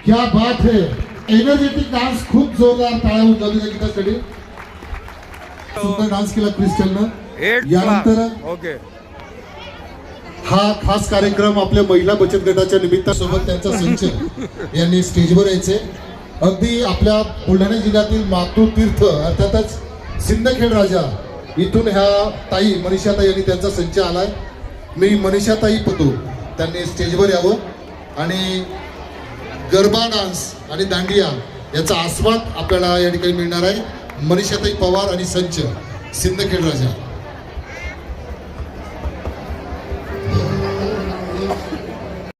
क्या बात है, एनर्जेटिक डान्स, खूप जोरदार टाळ्या उचलू द्या गीतासाठी. सुंदर डान्स केला क्रिस्टलनं. यानंतर ओके हा खास कार्यक्रम आपल्या महिला बचत गटाच्या निमित्तासोबत त्यांचा संच यांनी स्टेजवर यायचे. अगदी आपल्या बुलढाणा जिल्ह्यातील मातृ तीर्थ अर्थातच सिंदखेड राजा इथून ह्या ताई मनीषाताई यांनी त्यांचा संच आलाय. मी मनीषाताई पतू त्यांनी स्टेजवर यावं आणि गरबा डान्स आणि दांडिया याचा आस्वाद आपल्याला या ठिकाणी मिळणार आहे. मनीषाताई पवार आणि संच सिंदखेड राजा.